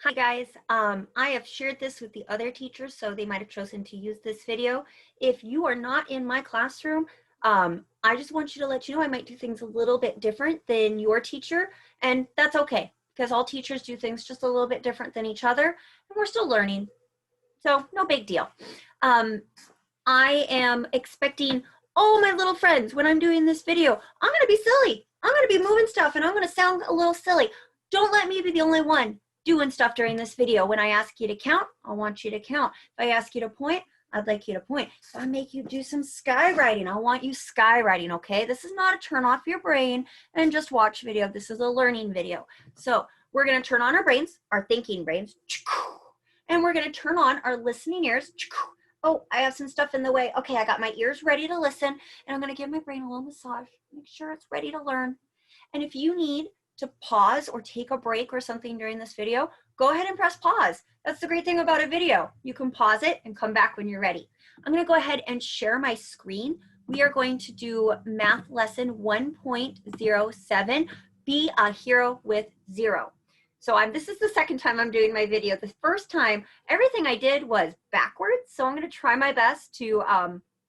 Hi guys, I have shared this with the other teachers, so they might have chosen to use this video. If you are not in my classroom, I just want you to let you know I might do things a little bit different than your teacher, and that's okay, because all teachers do things just a little bit different than each other, and we're still learning, so no big deal. I am expecting all my little friends, when I'm doing this video, I'm gonna be silly. I'm gonna be moving stuff, and I'm gonna sound a little silly. Don't let me be the only one doing stuff during this video. When I ask you to count, I want you to count. If I ask you to point, I'd like you to point. If I make you do some skywriting, I want you skywriting, okay? This is not a turn off your brain and just watch video. This is a learning video. So we're gonna turn on our brains, our thinking brains, and we're gonna turn on our listening ears. Oh, I have some stuff in the way. Okay, I got my ears ready to listen, and I'm gonna give my brain a little massage, make sure it's ready to learn. And if you need to pause or take a break or something during this video, go ahead and press pause. That's the great thing about a video. You can pause it and come back when you're ready. I'm gonna go ahead and share my screen. We are going to do math lesson 1.07, Be a Hero with Zero. So this is the second time I'm doing my video. The first time, everything I did was backwards. So I'm gonna try my best to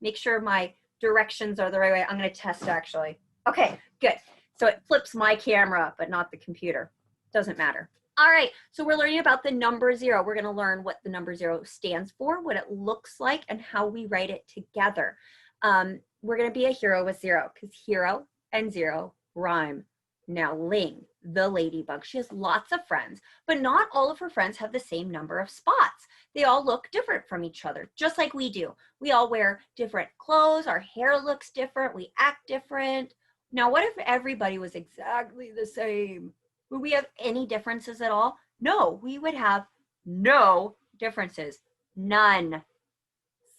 make sure my directions are the right way. I'm gonna test actually. Okay, good. So it flips my camera, but not the computer. Doesn't matter. All right, so we're learning about the number zero. We're gonna learn what the number zero stands for, what it looks like, and how we write it together. We're gonna be a hero with zero, because hero and zero rhyme. Now Ling, the ladybug, she has lots of friends, but not all of her friends have the same number of spots. They all look different from each other, just like we do. We all wear different clothes, our hair looks different, we act different. Now, what if everybody was exactly the same? Would we have any differences at all? No, we would have no differences. None.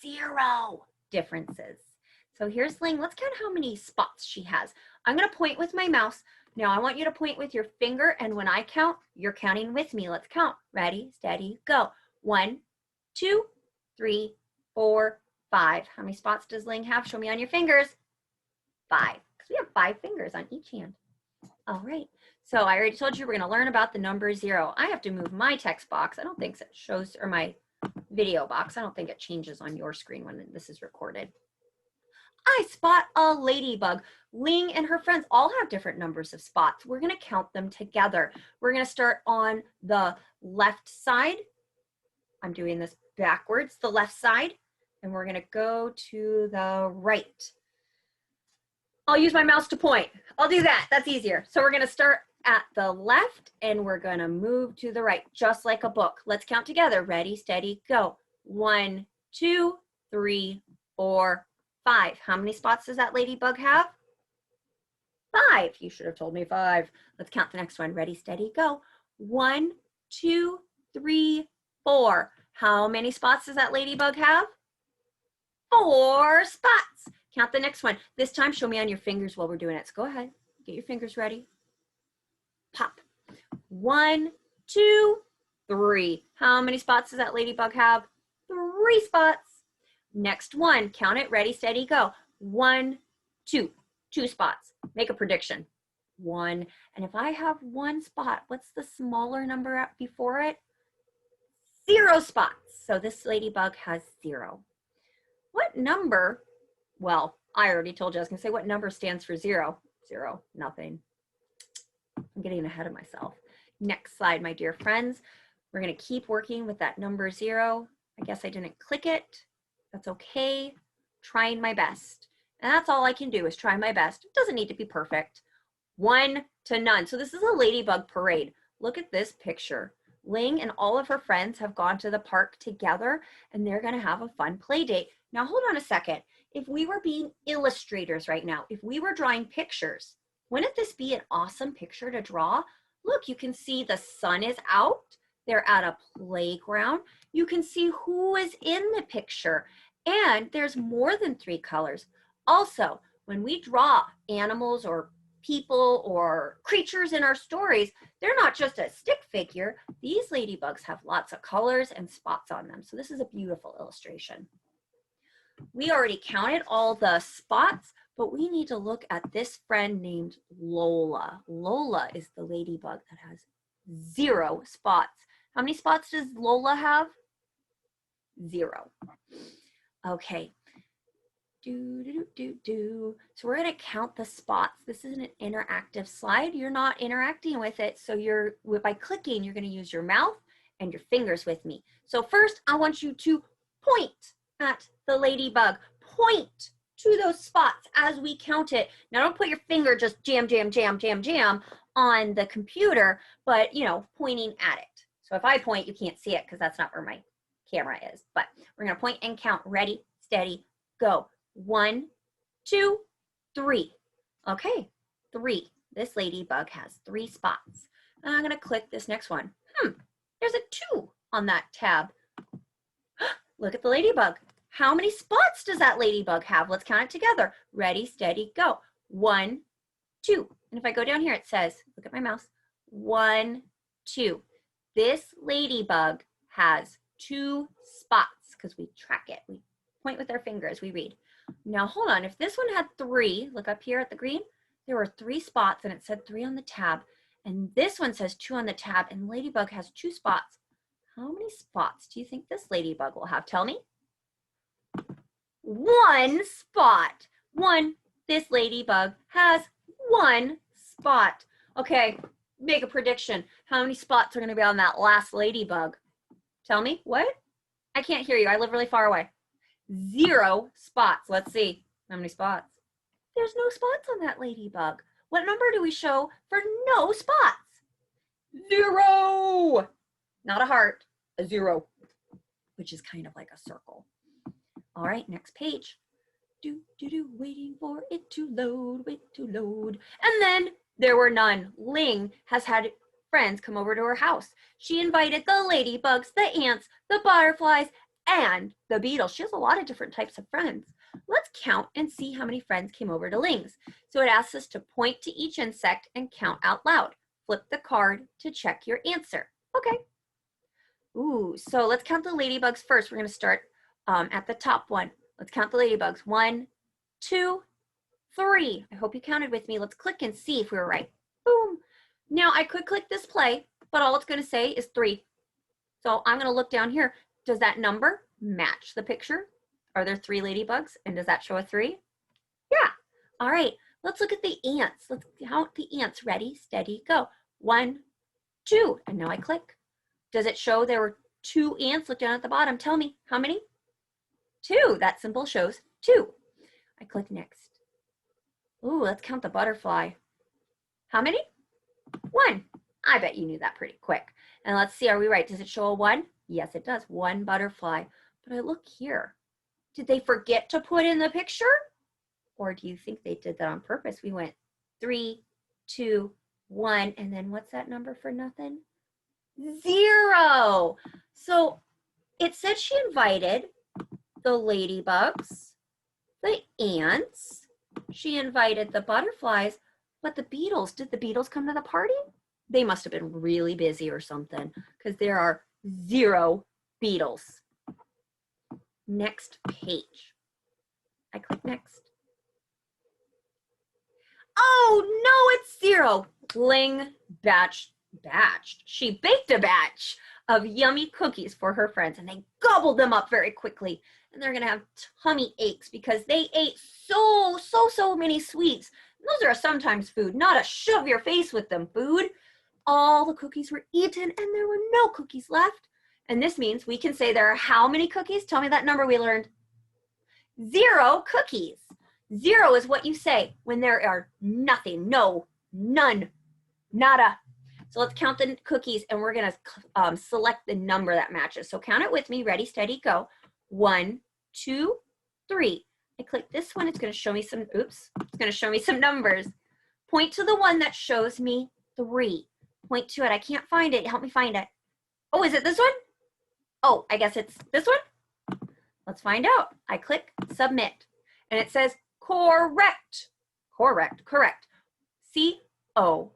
Zero differences. So here's Ling. Let's count how many spots she has. I'm going to point with my mouse. Now, I want you to point with your finger, and when I count, you're counting with me. Let's count. Ready, steady, go. 1, 2, 3, 4, 5. How many spots does Ling have? Show me on your fingers. 5. We have 5 fingers on each hand. All right, so I already told you we're going to learn about the number zero. I have to move my text box. I don't think it shows, or my video box. I don't think it changes on your screen when this is recorded. I spot a ladybug. Ling and her friends all have different numbers of spots. We're going to count them together. We're going to start on the left side. I'm doing this backwards, the left side, and we're going to go to the right. I'll use my mouse to point. I'll do that. That's easier. So we're going to start at the left and we're going to move to the right, just like a book. Let's count together. Ready, steady, go. 1, 2, 3, 4, 5. How many spots does that ladybug have? 5. You should have told me 5. Let's count the next one. Ready, steady, go. 1, 2, 3, 4. How many spots does that ladybug have? 4 spots. Count the next one. This time, show me on your fingers while we're doing it. So go ahead, get your fingers ready. Pop. 1, 2, 3. How many spots does that ladybug have? 3 spots. Next one, count it, ready, steady, go. 1, 2, 2 spots. Make a prediction. 1, and if I have 1 spot, what's the smaller number before it? 0 spots. So this ladybug has 0. What number? Well, I already told you, I was gonna say what number stands for 0? 0, nothing. I'm getting ahead of myself. Next slide, my dear friends. We're gonna keep working with that number 0. I guess I didn't click it. That's okay. Trying my best. And that's all I can do is try my best. It doesn't need to be perfect. 1 to none. So this is a ladybug parade. Look at this picture. Ling and all of her friends have gone to the park together and they're gonna have a fun play date. Now hold on a second. If we were being illustrators right now, if we were drawing pictures, wouldn't this be an awesome picture to draw? Look, you can see the sun is out. They're at a playground. You can see who is in the picture. And there's more than 3 colors. Also, when we draw animals or people or creatures in our stories, they're not just a stick figure. These ladybugs have lots of colors and spots on them. So this is a beautiful illustration. We already counted all the spots, but we need to look at this friend named Lola. Lola is the ladybug that has 0 spots. How many spots does Lola have? 0. Okay. So we're going to count the spots. This isn't an interactive slide. You're not interacting with it. So by clicking, you're going to use your mouth and your fingers with me. So first, I want you to point at the ladybug. Point to those spots as we count it. Now don't put your finger just jam, jam, jam, jam, jam on the computer, but you know, pointing at it. So if I point, you can't see it because that's not where my camera is, but we're going to point and count. Ready, steady, go. 1, 2, 3. Okay, 3. This ladybug has 3 spots. And I'm going to click this next one. There's a 2 on that tab. Look at the ladybug. How many spots does that ladybug have? Let's count it together. Ready, steady, go. 1, 2. And if I go down here, it says, look at my mouse, 1, 2. This ladybug has 2 spots because we track it. We point with our fingers, we read. Now hold on, if this one had 3, look up here at the green, there were 3 spots and it said 3 on the tab. And this one says 2 on the tab and ladybug has 2 spots. How many spots do you think this ladybug will have? Tell me. 1 spot. 1. This ladybug has 1 spot. Okay, make a prediction. How many spots are going to be on that last ladybug? Tell me. What? I can't hear you. I live really far away. 0 spots. Let's see. How many spots? There's no spots on that ladybug. What number do we show for no spots? 0. Not a heart, a 0, which is kind of like a circle. All right, next page. Waiting for it to load, wait to load. And then there were none. Ling has had friends come over to her house. She invited the ladybugs, the ants, the butterflies, and the beetles. She has a lot of different types of friends. Let's count and see how many friends came over to Ling's. So it asks us to point to each insect and count out loud. Flip the card to check your answer. Okay. Ooh, so let's count the ladybugs first. We're going to start at the top one. Let's count the ladybugs. 1, 2, 3. I hope you counted with me. Let's click and see if we were right. Boom. Now I could click this play, but all it's going to say is 3. So I'm going to look down here. Does that number match the picture? Are there 3 ladybugs? And does that show a 3? Yeah. All right. Let's look at the ants. Let's count the ants. Ready, steady, go. 1, 2. And now I click. Does it show there were 2 ants? Look down at the bottom. Tell me, how many? 2. That symbol shows 2. I click next. Ooh, let's count the butterfly. How many? 1. I bet you knew that pretty quick. And let's see, are we right? Does it show a 1? Yes, it does. 1 butterfly. But I look here. Did they forget to put in the picture? Or do you think they did that on purpose? We went 3, 2, 1, and then what's that number for nothing? 0. So it said she invited the ladybugs, the ants, she invited the butterflies, but the beetles, did the beetles come to the party? They must have been really busy or something because there are 0 beetles. Next page. I click next. Oh, no, it's 0. Ling batched. She baked a batch of yummy cookies for her friends and they gobbled them up very quickly. And they're going to have tummy aches because they ate so many sweets. And those are sometimes food, not a shove your face with them food. All the cookies were eaten and there were no cookies left. And this means we can say there are how many cookies? Tell me that number we learned. 0 cookies. 0 is what you say when there are nothing, no, none, nada. So let's count the cookies and we're going to select the number that matches. So count it with me. Ready, steady, go. 1, 2, 3. I click this one. It's going to show me some, it's going to show me some numbers. Point to the one that shows me 3. Point to it. I can't find it. Help me find it. Oh, is it this one? Oh, I guess it's this one. Let's find out. I click submit and it says correct. Correct. C-O-R-R-E-C-T.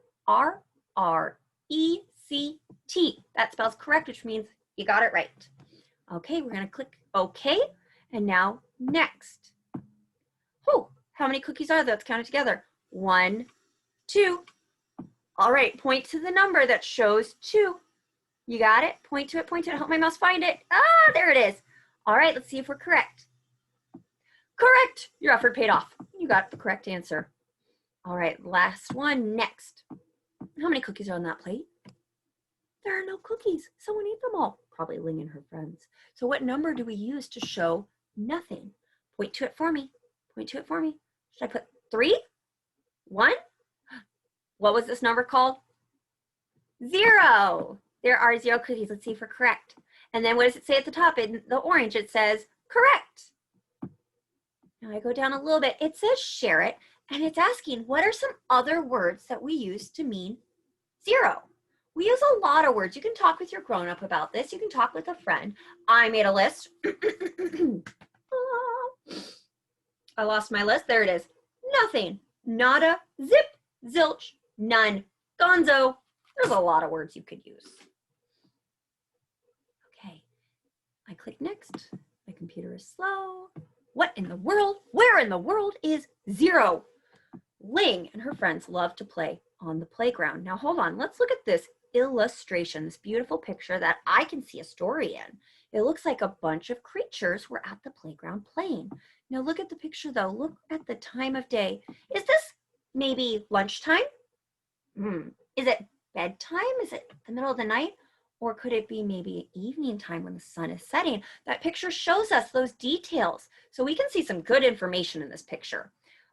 That spells correct, which means you got it right. Okay, we're going to click OK. And now next. Oh, how many cookies are there? Let's count it together. 1, 2. All right, point to the number that shows 2. You got it? Point to it, point to it. Help my mouse find it. Ah, there it is. All right, let's see if we're correct. Correct. Your effort paid off. You got the correct answer. All right, last one next. How many cookies are on that plate? There are no cookies. Someone ate them all. Probably Ling and her friends. So what number do we use to show nothing? Point to it for me. Point to it for me. Should I put 3? 1? What was this number called? 0. There are 0 cookies. Let's see if we're correct. And then what does it say at the top in the orange? It says correct. Now I go down a little bit. It says share it, and it's asking what are some other words that we use to mean 0? We use a lot of words. You can talk with your grown-up about this. You can talk with a friend. I made a list. I lost my list. There it is. Nothing, nada, zip, zilch, none, gonzo. There's a lot of words you could use. Okay, I click next. My computer is slow. What in the world? Where in the world is 0? Ling and her friends love to play on the playground. Now hold on, let's look at this illustration, this beautiful picture that I can see a story in. It looks like a bunch of creatures were at the playground playing. Now look at the picture though. Look at the time of day. Is this maybe lunchtime? Is it bedtime? Is it the middle of the night? Or could it be maybe evening time when the sun is setting? That picture shows us those details. So we can see some good information in this picture.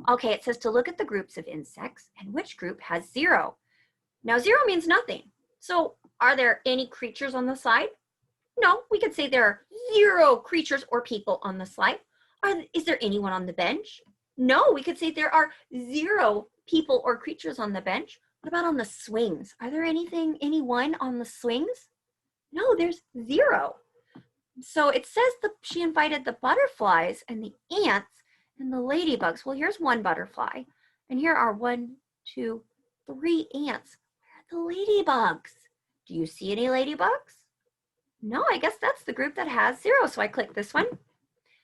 Okay, it says to look at the groups of insects and which group has 0. Now 0 means nothing. So are there any creatures on the slide? No, we could say there are 0 creatures or people on the slide. Is there anyone on the bench? No, we could say there are 0 people or creatures on the bench. What about on the swings? Are there anyone on the swings? No, there's 0. So it says that she invited the butterflies and the ants and the ladybugs. Well, here's one butterfly. And here are 1, 2, 3 ants. Where are the ladybugs? Do you see any ladybugs? No, I guess that's the group that has 0. So I click this one.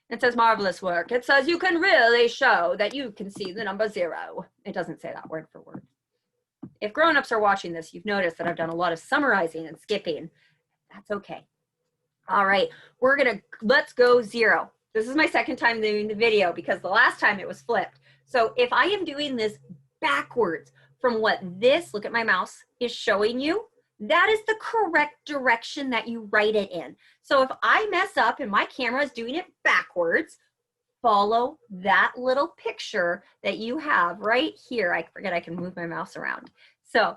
It says marvelous work. It says you can really show that you can see the number 0. It doesn't say that word for word. If grown-ups are watching this, you've noticed that I've done a lot of summarizing and skipping. That's okay. All right, let's go 0. This is my second time doing the video because the last time it was flipped. So if I am doing this backwards from what this, look at my mouse, is showing you, that is the correct direction that you write it in. So if I mess up and my camera is doing it backwards, follow that little picture that you have right here. I forget I can move my mouse around. So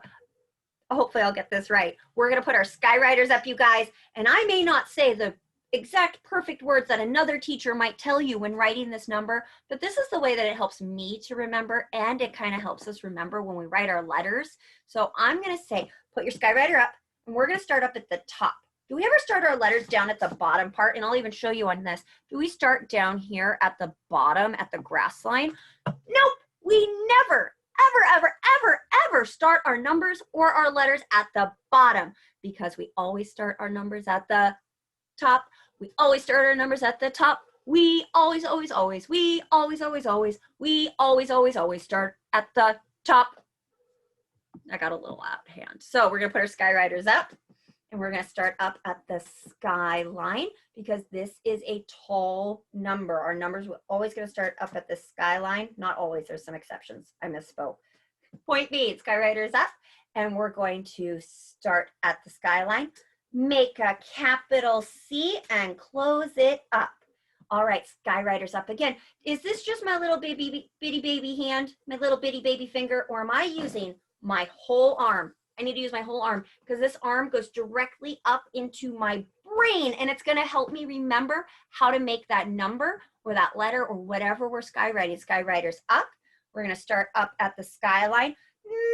hopefully I'll get this right. We're gonna put our skywriters up, you guys, and I may not say the exact perfect words that another teacher might tell you when writing this number, but this is the way that it helps me to remember, and it kind of helps us remember when we write our letters. So I'm gonna say, put your skywriter up, and we're gonna start up at the top. Do we ever start our letters down at the bottom part? And I'll even show you on this. Do we start down here at the bottom at the grass line? Nope, we never, ever start our numbers or our letters at the bottom because we always start our numbers at the top. We always start our numbers at the top. We always start at the top. I got a little out of hand. So we're gonna put our skywriters up. And we're going to start up at the sky line because this is a tall number. Our numbers are always going to start up at the sky line. Not always, there's some exceptions. I misspoke. Point B, skywriter is up. And we're going to start at the sky line. Make a capital C and close it up. All right, skywriter's up again. Is this just my little bitty baby hand, my little bitty baby finger, or am I using my whole arm? I need to use my whole arm because this arm goes directly up into my brain and it's going to help me remember how to make that number or that letter or whatever we're skywriting. Skywriter's up. We're going to start up at the skyline.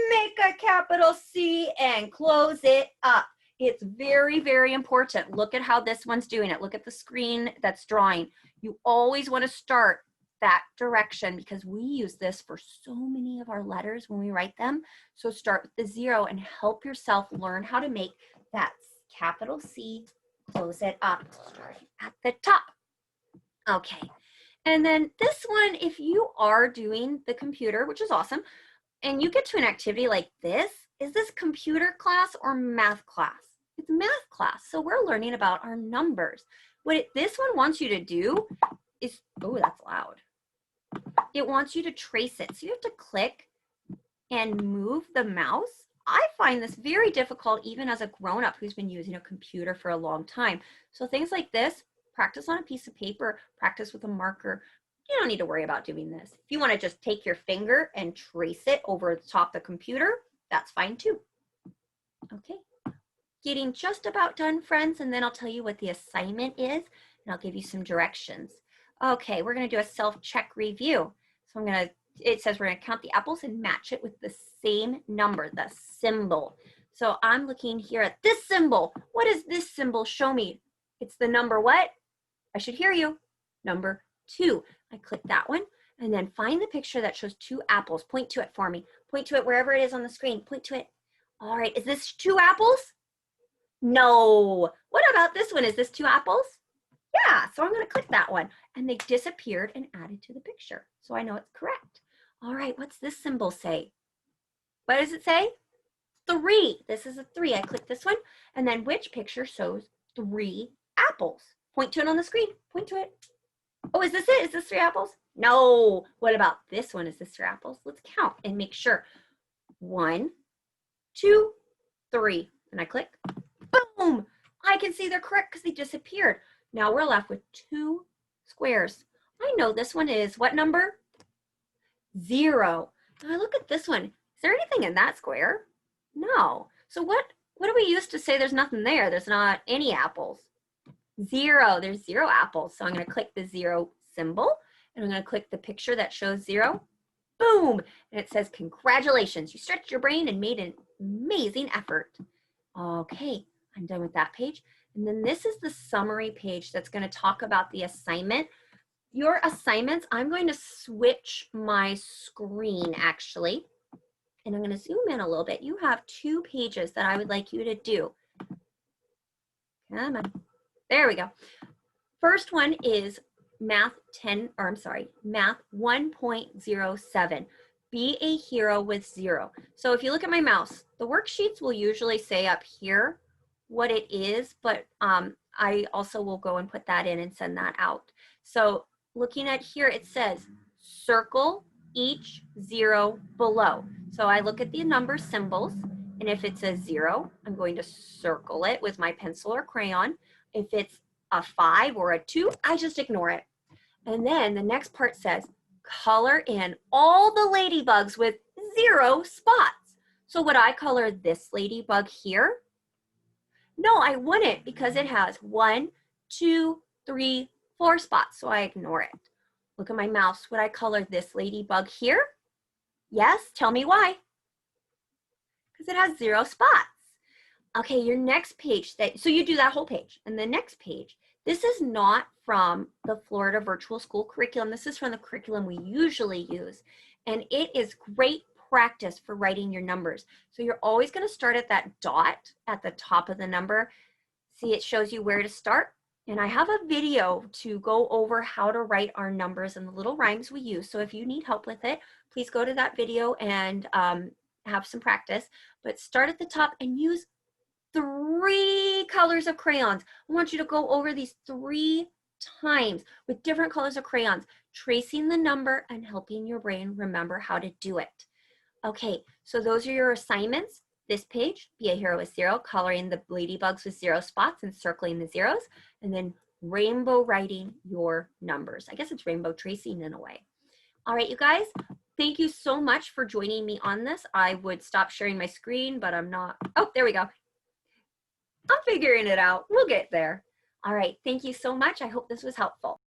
Make a capital C and close it up. It's very, very important. Look at how this one's doing it. Look at the screen that's drawing. You always want to start that direction because we use this for so many of our letters when we write them. So start with the 0 and help yourself learn how to make that capital C, close it up, starting at the top. Okay, and then this one, if you are doing the computer, which is awesome, and you get to an activity like this, is this computer class or math class? It's a math class, so we're learning about our numbers. This one wants you to do is, oh, that's loud. It wants you to trace it. So you have to click and move the mouse. I find this very difficult even as a grown-up who's been using a computer for a long time. So things like this, practice on a piece of paper, practice with a marker. You don't need to worry about doing this. If you want to just take your finger and trace it over the top of the computer, that's fine too. Okay, getting just about done, friends, and then I'll tell you what the assignment is, and I'll give you some directions. Okay, we're going to do a self-check review. So it says we're going to count the apples and match it with the same number, the symbol. So I'm looking here at this symbol. What does this symbol show me? It's the number what? I should hear you. Number 2. I click that one, and then find the picture that shows 2 apples. Point to it for me. Point to it wherever it is on the screen. Point to it. All right, is this 2 apples? No. What about this one? Is this 2 apples? Yeah, so I'm going to click that one. And they disappeared and added to the picture. So I know it's correct. All right, what's this symbol say? What does it say? 3. This is a 3. I click this one. And then which picture shows 3 apples? Point to it on the screen. Point to it. Oh, is this it? Is this 3 apples? No. What about this one? Is this 3 apples? Let's count and make sure. 1, 2, 3. And I click. Boom! I can see they're correct because they disappeared. Now we're left with 2 squares. I know this one is what number? 0. Now I look at this one. Is there anything in that square? No. So what do we use to say there's nothing there? There's not any apples. 0. There's 0 apples. So I'm going to click the 0 symbol, and I'm going to click the picture that shows 0. Boom! And it says, congratulations. You stretched your brain and made an amazing effort. Okay, I'm done with that page. And then this is the summary page that's going to talk about the assignment. Your assignments, I'm going to switch my screen actually, and I'm going to zoom in a little bit. You have 2 pages that I would like you to do. Come on. There we go. First one is Math 1.07. Be a hero with 0. So if you look at my mouse, the worksheets will usually say up here what it is, but I also will go and put that in and send that out. So looking at here, it says circle each 0 below. So I look at the number symbols, and if it's a 0, I'm going to circle it with my pencil or crayon. If it's a 5 or a 2, I just ignore it. And then the next part says color in all the ladybugs with 0 spots. So would I color this ladybug here? No, I wouldn't, because it has 1, 2, 3, 4 spots, so I ignore it. Look at my mouse. Would I color this ladybug here? Yes, tell me why. Because it has 0 spots. Okay, your next page, so you do that whole page. And the next page, this is not from the Florida Virtual School curriculum. This is from the curriculum we usually use. And it is great practice for writing your numbers. So you're always going to start at that dot at the top of the number. See, it shows you where to start. And I have a video to go over how to write our numbers and the little rhymes we use. So if you need help with it, please go to that video and have some practice. But start at the top and use 3 colors of crayons. I want you to go over these 3 times with different colors of crayons, tracing the number and helping your brain remember how to do it. Okay, so those are your assignments. This page, be a hero with 0, coloring the ladybugs with 0 spots and circling the zeros, and then rainbow writing your numbers. I guess it's rainbow tracing in a way. All right, you guys, thank you so much for joining me on this. I would stop sharing my screen, but I'm not. Oh, there we go. I'm figuring it out. We'll get there. All right, thank you so much. I hope this was helpful.